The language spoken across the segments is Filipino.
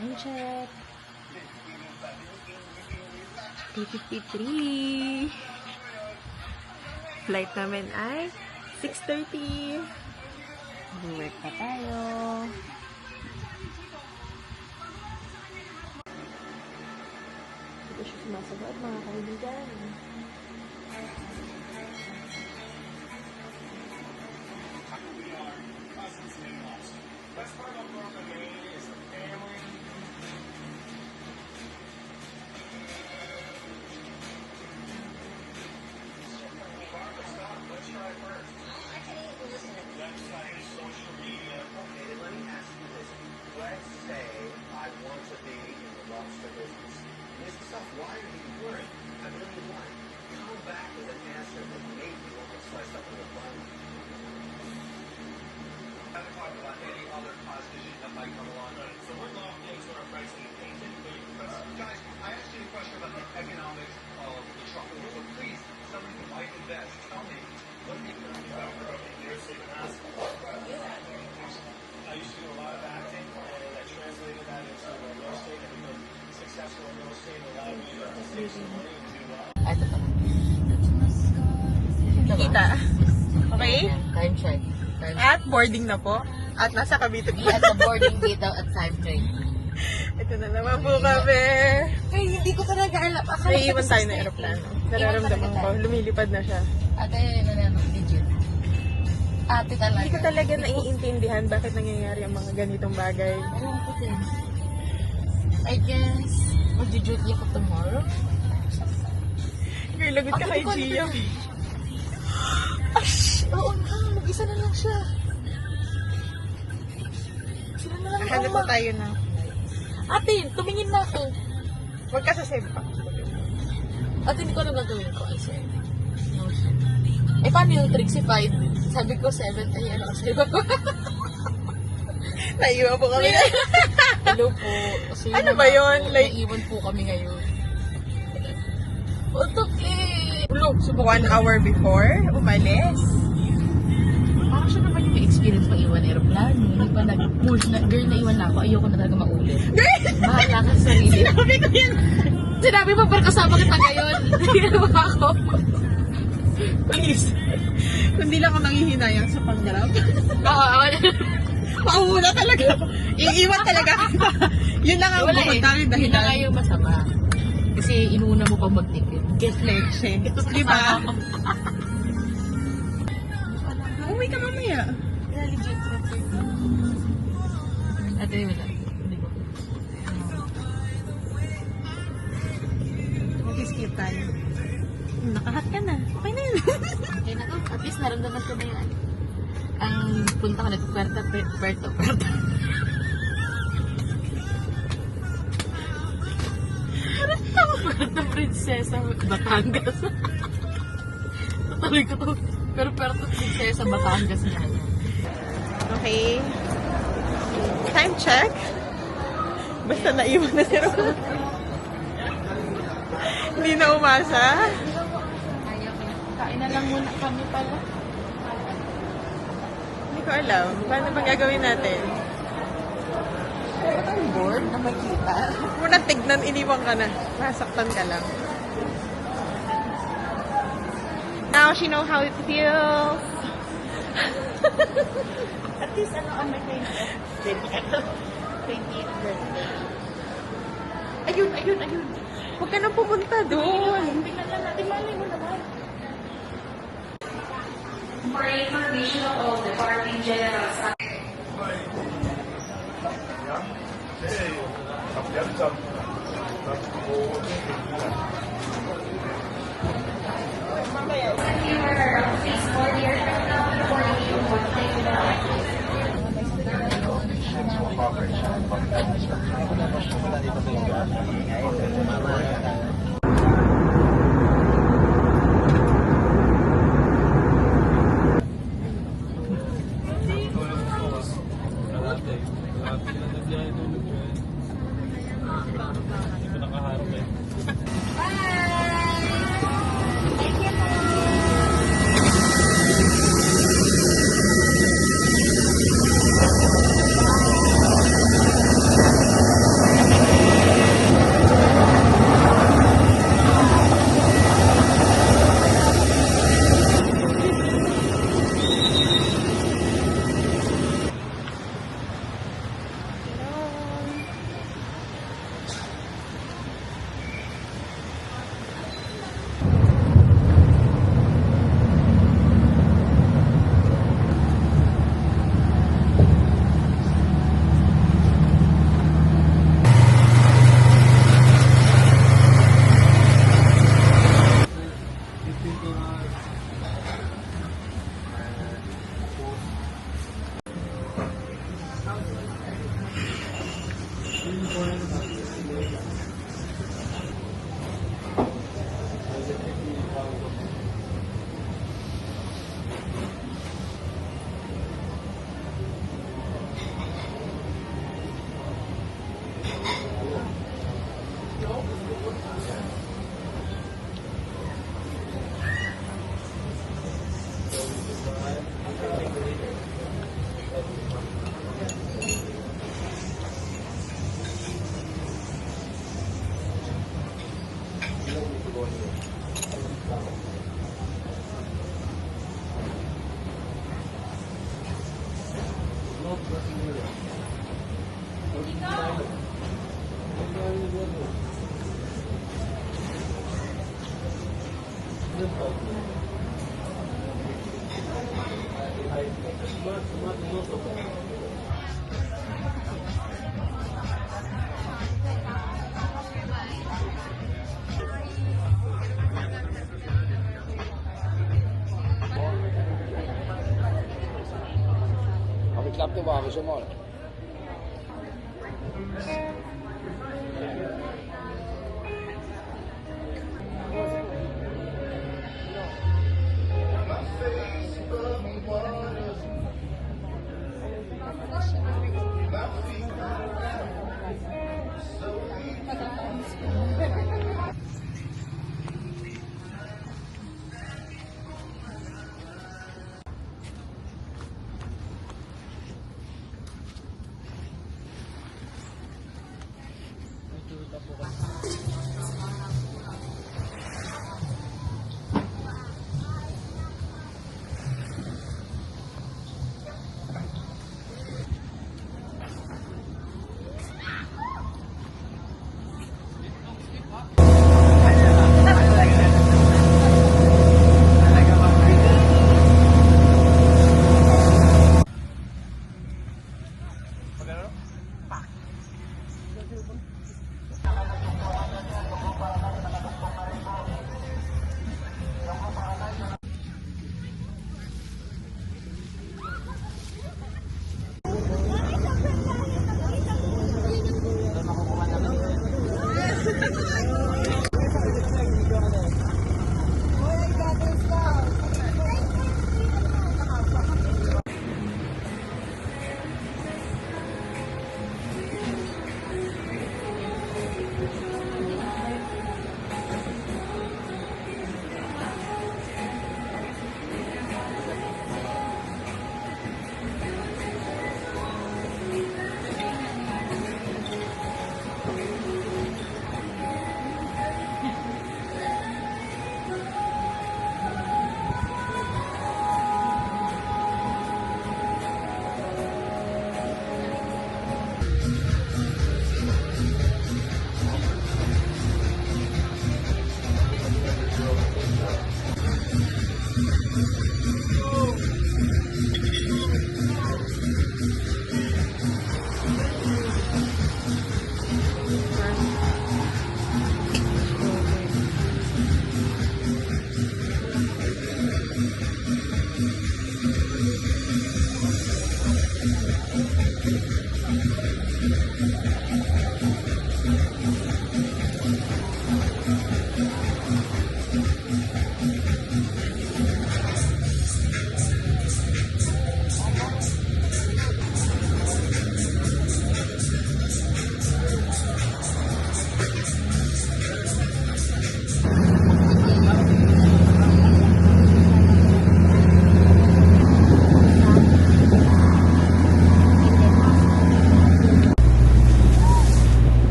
Time check. 3:53. Flight namin ay 6:30. Work pa tayo. Ito siya sumasagot, mga kaibigan. Best part of Norfolk is the family. Let's try first. Website, social media. Okay, then let me ask you this. Let's say I want to be in the lobster business. This stuff, why are you worried? I really want. Come back with an answer that maybe will get sliced up in the bun. I haven't talked about any other cost issues that might come along. Right. So we're locked into our pricing and painting. Guys, I asked you a question about the economics of the truck. So please, somebody who might invest, tell me, what do you think about growing? Years in the past, I used to do a lot of acting, and I translated that into real estate, and become successful in real estate, allowed me to save some money and do well. Ito pa. Kita. Okay? Time check. At boarding na po. At nasa Cavite po. At sa boarding dito at time check. Ito na naman po kami. Ay, hindi ko talaga alam. Naiiwan tayo ng aeroplano. Nararamdaman ko. Lumilipad na siya. Ate, legit. Ate talaga. Hindi ko talaga naiintindihan bakit nangyayari ang mga ganitong bagay. Alam ko din. I guess, mag-duty ako tomorrow. Girl, lagot ka kay Gia. Oo na, mag-isa na lang siya. Sila na lang Hanap na tayo na. Ate, tumingin na ako. Huwag ka sa save pa. Ate, hindi ko alam gagawin ko. I said, no. Eh, paano yung Trixie-fied? Sabi ko, 7. Ay, ano kasi ba? Naiiwan po kami. Hello po. So, Ano ba yun? Like, naiiwan po kami ngayon. Look, 1 hour before, umalis. parang siya naman yung may experience mag-iwan aeroplano. Hindi pa nag-push na, girl, naiwan na ako. Ayoko na talaga maulit. Bahala ka sa sarili. Sinabi ko yan. Sinabi mo, pero kasama kita ngayon. Hindi na ba ako? Please. Kundi lang ako nangihinayang sa pangarap. Oo, Pauna talaga. Iiwan talaga. Yun lang ang bumuntarin dahil Yun na nga yung masama. Kasi inuuna mo pang mag-ticket. deflection. Di ba? Uwi ka mamaya. Legit. Ate, wala. Hindi ko. Mag-skip tayo. Nakahat ka na. Okay na yun. Okay na to. At least naramdaman ko na yun. Ang punta ko na, Puerto. Puerto Princesa, Batangas. Tutuloy ko to. Pero Puerto Princesa, Batangas na. Okay. Time check. Basta naiwan na si Ron. Hindi na umasa. Kain na lang muna kami pala. Hindi ko alam. Paano bang gagawin natin? Ba't ang board na makita? Muna tignan, iniwan ka na. Masaktan ka lang. Now she know how it feels. At least on my 20th birthday. Ayun. Huwag ka na pumunta doon. Tingnan lang natin, malay mo naman. For information of all departing generals. Har vi knappt varv som vanligt.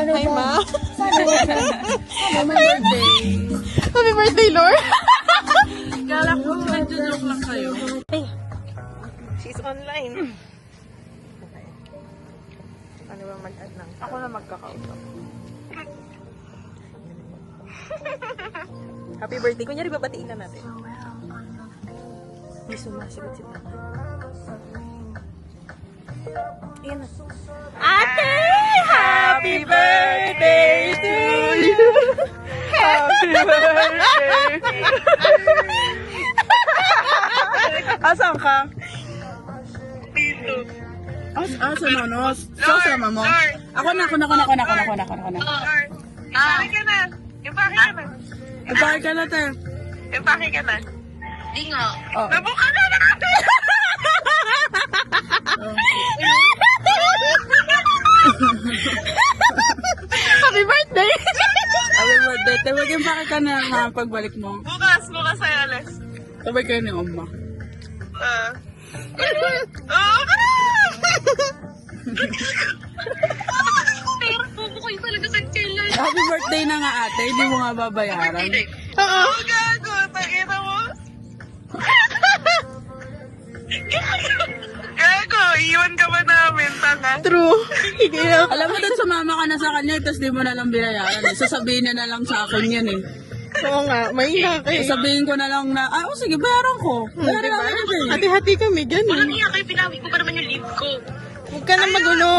Hi, Ma. Happy birthday. Happy birthday, Lord. Kala ko nagjo-joke lang kayo. Hey, she's online. Ano ba mag-add lang? Ako na magkakausap. Happy birthday. Kunyari, babatiin na natin. May sumasagot si Papa. Ayan na. Ate! Happy birthday to you! Happy birthday! Asan ka? Dito. Asa na, no? Sasama mo? Ako na. Yung pake ka na. Ipake ka na, te. Yung pake ka na. Di nga. Oh. Nabuka na natin! Happy birthday! Happy birthday. Te, mag-impake ka na nga pagbalik mo. Bukas ay alas. Sabay kayo ni Oma. Pupukoy talaga sa chela. Happy birthday na nga, ate. Hindi mo nga babayaran. Oo, gago. Pakita mo. Gago, iwan ka ba namin, tanga? True. Alam mo, doon sumama ka na sa kanya, tapos di mo na lang binayaran. Sasabihin niya na lang sa akin yan eh. Oo nga, may kayo. Sasabihin ko na lang na, oh sige, bayaran ko. Bayaran Diba? namin ito eh. Hati-hati kami, Walang ganun. iya kayo, pinawit ko pa naman yung leave ko. Huwag ka na magulo.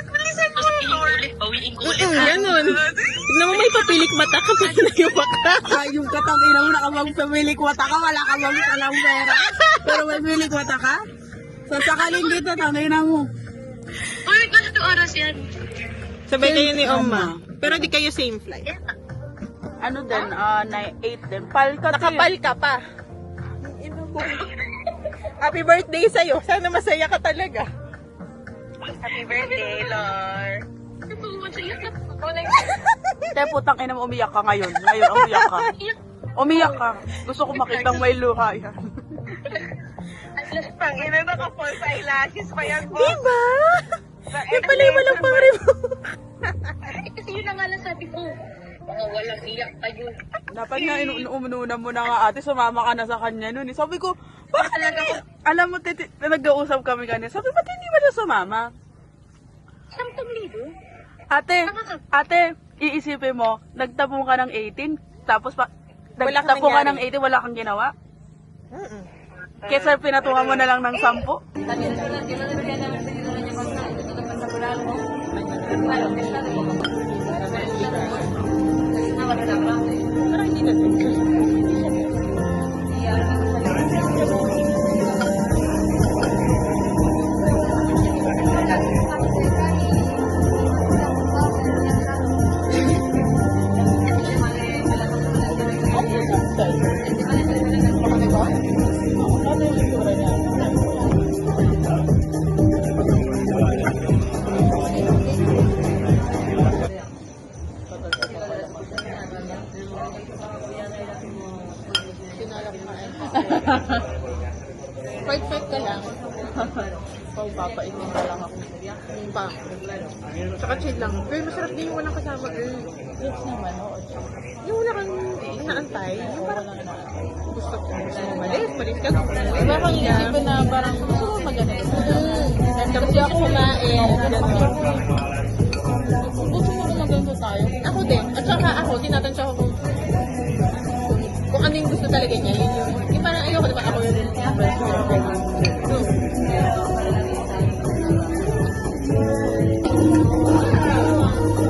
Bilisan mo, Lord. Bawiin ko ulit. Ganun. Tignan mo, may papilik mata ka pa na yung baka. Ay, yung katangina mo, nakabang pamilik wata ka, wala ka bang salang pera. Pero may pilik wata ka? Sasakalin dito, tangina mo. Uy, wait, nasa 2 oras yan. Sabay kayo ni Oma. Pero di kayo same flight. Ano din, 8 din. Palka Nakapal ka pa. Happy birthday sa'yo. Sana masaya ka talaga. Happy birthday, Lord. Te, putang ina mo, umiyak ka ngayon. Ngayon, umiyak ka. Umiyak ka. Gusto ko makitang may luha yan. Pangina na ka-false eyelashes pa yan, boss. Diba? Yung pala yung walang pang-remove. Kasi yun na nga lang sabi ko. Mga walang iyak kayo. Dapat nga, inuuna mo na nga ate, sumama ka na sa kanya nun. Sabi ko, bakit talaga ko? Alam mo, titi, nag-uusap kami kanina. Sabi, ba't hindi ba na sumama? 10,000? Ate, iisipin mo, nagtabong ka ng 18, tapos Wala kang nagtabong ka ng nangyari. 18, wala kang ginawa? Kaya sir, pinatungan mo na lang ng 10? Parang hindi na. Fight ka lang. Papaitin ka lang ako. Yung pa. Saka chill lang. Girl, masarap din yung walang kasama, girl. Yes naman, oo. Yung wala kang inaantay. Yung parang gusto ko umalis. Malis ka. Diba kang iisipin na parang gusto ko maganda. Tapos ako kumain. Gusto mo maganda tayo. Ako din. At saka ako, tinatansya ko kung ano yung gusto talaga niya. Yun yung parang ayoko, diba ako yun.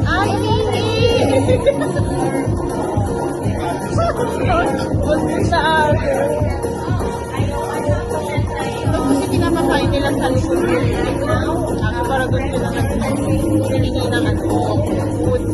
Ay, hindi! Gusto sa akin. Kasi pinapakain nila sa likod. Ako para gusto na hindi na food.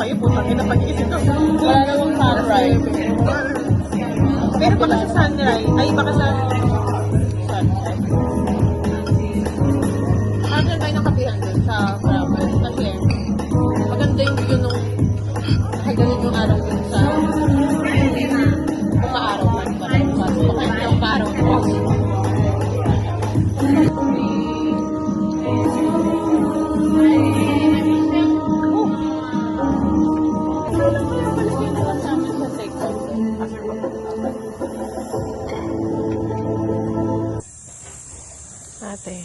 tayo, putang ina pag-isip ko. Wala namang sunrise. Pero baka sa sunrise, ay baka sa sunrise. Ano tayo ng kapihan dun sa Brabant? Kasi maganda yung view nung ganun yung araw dun sa umaaraw man ba? Baka yung umaaraw mo. Ate.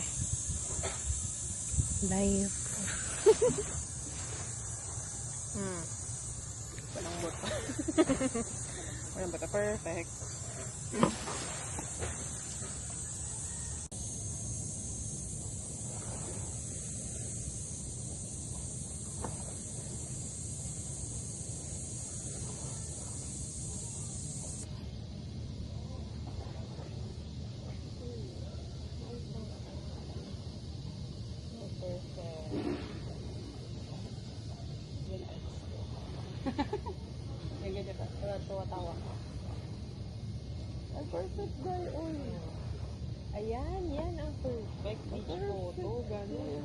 Live. Walang buta. Walang buta. Perfect. Yung ganyan ka. Tuwa-tawa. Ang perfect girl, oy. Ayan, yan ang perfect beach photo. Ganun.